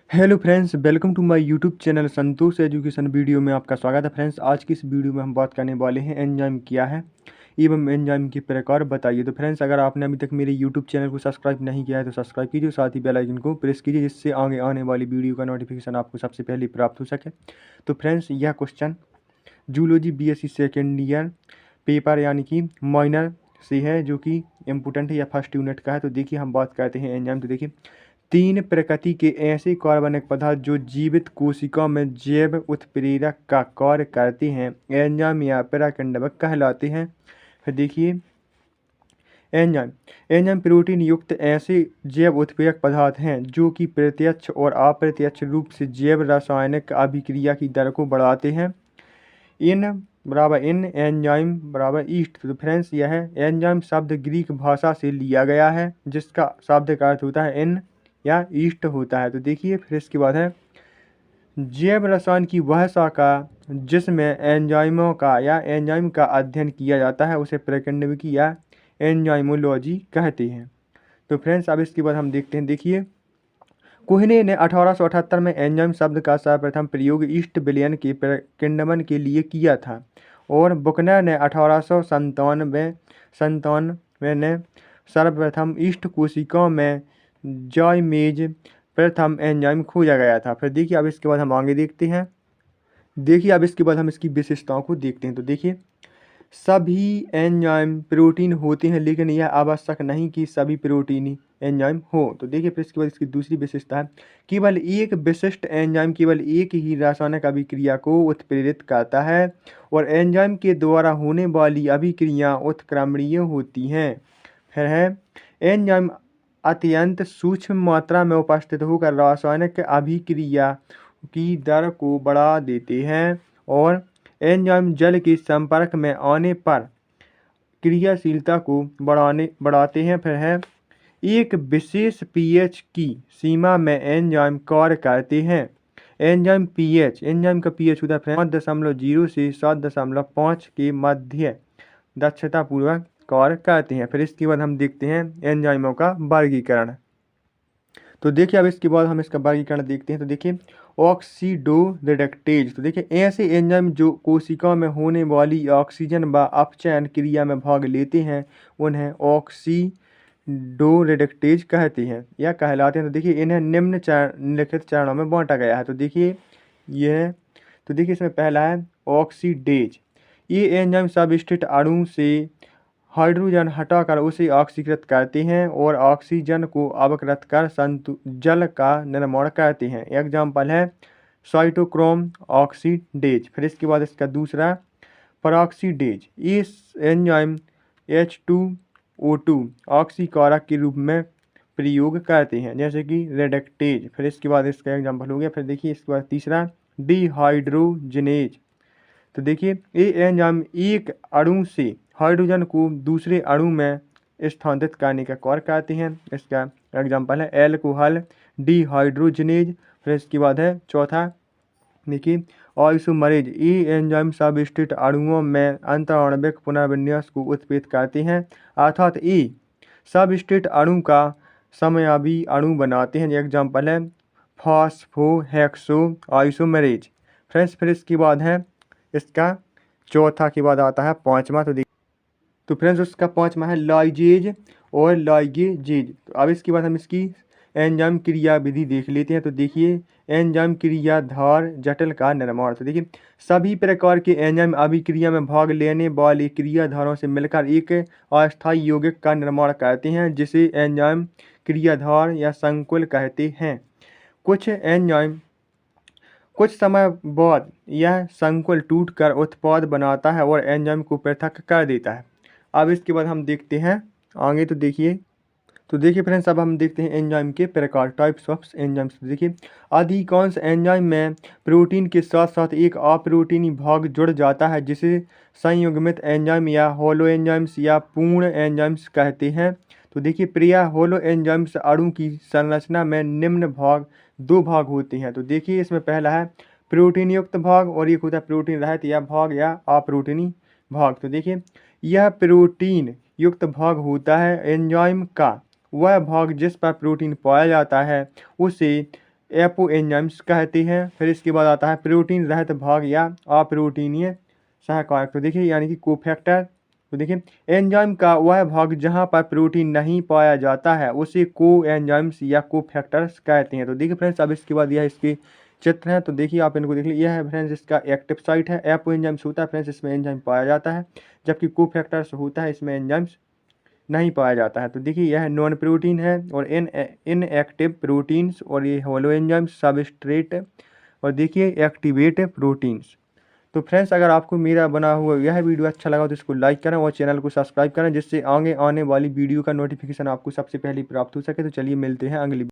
Hello friends, welcome to my YouTube channel Santosh education. Video में आपका स्वागत है। फ्रेंड्स, आज की इस वीडियो में हम बात करने वाले हैं एंजाइम क्या है एवं एंजाइम के प्रकार बताइए। तो फ्रेंड्स, अगर आपने अभी तक मेरे यूट्यूब चैनल को सब्सक्राइब नहीं किया है तो सब्सक्राइब कीजिए, साथ ही बेल आइकन को प्रेस कीजिए जिससे आगे आने वाली वीडियो का नोटिफिकेशन आपको सबसे पहले प्राप्त हो सके। तो फ्रेंड्स, यह question zoology BSc second year paper यानी कि माइनर से है, जो कि इम्पोर्टेंट है या फर्स्ट यूनिट का है। तो देखिए, हम बात करते हैं एंजाइम। तो देखिए, तीन प्रकृति के ऐसे कार्बनिक पदार्थ जो जीवित कोशिका में जैव उत्प्रेरक का कार्य करते हैं एंजाइम या प्रकंडक कहलाते हैं। फिर देखिए, एंजाइम एंजाइम प्रोटीन युक्त ऐसे जैव उत्प्रेरक पदार्थ हैं जो कि प्रत्यक्ष और अप्रत्यक्ष रूप से जैव रासायनिक अभिक्रिया की दर को बढ़ाते हैं। इन एंजाइम बराबर ईस्ट। तो फ्रेंड्स, यह एंजाइम शब्द ग्रीक भाषा से लिया गया है जिसका शाब्दिक अर्थ होता है इन या ईस्ट होता है। तो देखिए, फिर इसके बाद है जैव रसायन की वह शाखा जिसमें एंजाइमों का या एंजाइम का अध्ययन किया जाता है उसे प्रकंडविकी या एंजाइमोलॉजी कहते हैं। तो फ्रेंड्स, अब इसके बाद हम देखते हैं। देखिए, कोहने ने 1878 में एंजाइम शब्द का सर्वप्रथम प्रयोग ईस्ट विलयन के प्रकिंडमन के लिए किया था और बुकनर ने 1897 ने सर्वप्रथम ईस्ट कोशिकाओं में जाइमेज प्रथम एंजाइम खोजा गया था। फिर देखिए, अब इसके बाद हम आगे देखते हैं। देखिए, अब इसके बाद हम इसकी विशेषताओं को देखते हैं। तो देखिए, सभी एंजाइम प्रोटीन होते हैं लेकिन यह आवश्यक नहीं कि सभी प्रोटीन ही एंजाइम हो। तो देखिए, फिर इसके बाद इसकी दूसरी विशेषता है केवल एक विशिष्ट एंजाइम केवल एक ही रासायनिक अभिक्रिया को उत्प्रेरित करता है और एंजाइम के द्वारा होने वाली अभिक्रिया उत्क्रमणीय होती हैं। फिर है एंजाइम अत्यंत सूक्ष्म मात्रा में उपस्थित होकर रासायनिक अभिक्रिया की दर को बढ़ा देते हैं और एंजाइम जल के संपर्क में आने पर क्रियाशीलता को बढ़ाते हैं। फिर है एक विशेष पीएच की सीमा में एंजाइम कार्य करते हैं। एंजाइम का पीएच होता है 5.0 से 7.5 के मध्य दक्षता पूर्वक कार्य करते हैं। फिर इसके बाद हम देखते हैं एंजाइमों का वर्गीकरण। तो देखिए, अब इसके बाद हम इसका वर्गीकरण देखते हैं। तो देखिए, ऑक्सीडोरेडक्टेज। तो देखिए, ऐसे एंजाइम जो कोशिका में होने वाली ऑक्सीजन व अपचयन क्रिया में भाग लेते हैं उन्हें ऑक्सीडोरेडक्टेज कहते हैं या कहलाते हैं। तो देखिए, इन्हें निम्नलिखित चरणों में बांटा गया है। तो देखिए, यह तो देखिए, इसमें पहला है ऑक्सीडेज। ये एंजाइम सबस्ट्रेट अणु से हाइड्रोजन हटाकर उसे ऑक्सीकृत करते हैं और ऑक्सीजन को अवकृत कर जल का निर्माण करते हैं। एग्जाम्पल है साइटोक्रोम ऑक्सीडेज। फिर इसके बाद इसका दूसरा परऑक्सीडेज। इस एंजाइम H2O2 ऑक्सीकारक के रूप में प्रयोग करते हैं जैसे कि रेडक्टेज। फिर इसके बाद इसका एग्जाम्पल हो गया। फिर देखिए, इसके बाद तीसरा डिहाइड्रोजनेज। तो देखिए, ये एंजाइम एक अणु से हाइड्रोजन को दूसरे अणु में स्थानांतरित करने का कार्य करते हैं। इसका एग्जाम्पल है एल्कोहल डिहाइड्रोजनेज। फिर इसके बाद है चौथा, देखिए आइसोमरेज। ये एंजाइम सबस्ट्रेट अणुओं में अंतराणविक पुनर्विन्यास को उत्प्रेरित करते हैं अर्थात ये सबस्ट्रेट अणु का समयाभी अणु बनाते हैं। एग्जाम्पल है फॉस्फोहेक्सो आइसोमरेज। फ्रेंड्स, फिर इसके बाद है इसका चौथा के बाद आता है पांचवा। तो फ्रेंड्स, उसका पांचवा है लाइजेज और लाइगेजेज। तो अब इसके बाद हम इसकी एंजाइम क्रिया विधि देख लेते हैं। तो देखिए, एंजाइम क्रियाधार जटिल का निर्माण। तो देखिए, सभी प्रकार के एंजाइम अभिक्रिया में भाग लेने वाले क्रियाधारों से मिलकर एक अस्थायी यौगिक का निर्माण करते हैं जिसे एंजाइम क्रियाधार या संकुल कहते हैं। कुछ समय बाद यह संकुल टूटकर उत्पाद बनाता है और एंजाइम को पृथक कर देता है। अब इसके बाद हम देखते हैं आगे। तो देखिए फ्रेंड्स, अब हम देखते हैं एंजाइम के प्रकार, टाइप्स ऑफ एंजाइम्स। देखिए, अधिकांश एंजाइम में प्रोटीन के साथ साथ एक अप्रोटीनी भाग जुड़ जाता है जिसे संयुग्मित एंजाइम या होलो एंजाइम्स या पूर्ण एंजाइम्स कहते हैं। तो देखिए, प्रिया होलो एंजाइम्स अणु की संरचना में दो भाग होते हैं। तो देखिए, इसमें पहला है प्रोटीन युक्त भाग और एक होता है प्रोटीन रहित या भाग या अप्रोटीनी भाग। तो देखिए, यह प्रोटीन युक्त भाग होता है एंजाइम का वह भाग जिस पर प्रोटीन पाया जाता है उसे एपो एंजाइम्स कहते हैं। फिर इसके बाद आता है प्रोटीन रहित भाग या अप्रोटीनीय सहकारक। तो देखिए यानी कि कोफैक्टर। तो देखिए एंजाइम का वह भाग जहाँ पर प्रोटीन नहीं पाया जाता है उसे को एंजाइम्स या कोफैक्टर्स कहते हैं। तो देखिए फ्रेंड्स अब इसके बाद यह इसके चित्र है। तो देखिए आप इनको देख लीजिए, यह है फ्रेंड्स इसका एक्टिव साइट है। एपो एंजाइम्स होता है फ्रेंड्स, इसमें एंजाइम पाया जाता है, जबकि कोफैक्टर्स होता है इसमें एंजाइम्स नहीं पाया जाता है। तो देखिए यह नॉन प्रोटीन है और इनएक्टिव प्रोटीन्स, और ये होलो एंजाइम्स सबस्ट्रेट, और देखिए एक्टिवेट प्रोटीन्स। तो फ्रेंड्स अगर आपको मेरा बना हुआ यह वीडियो अच्छा लगा तो इसको लाइक करें और चैनल को सब्सक्राइब करें, जिससे आगे आने वाली वीडियो का नोटिफिकेशन आपको सबसे पहले प्राप्त हो सके। तो चलिए मिलते हैं अगली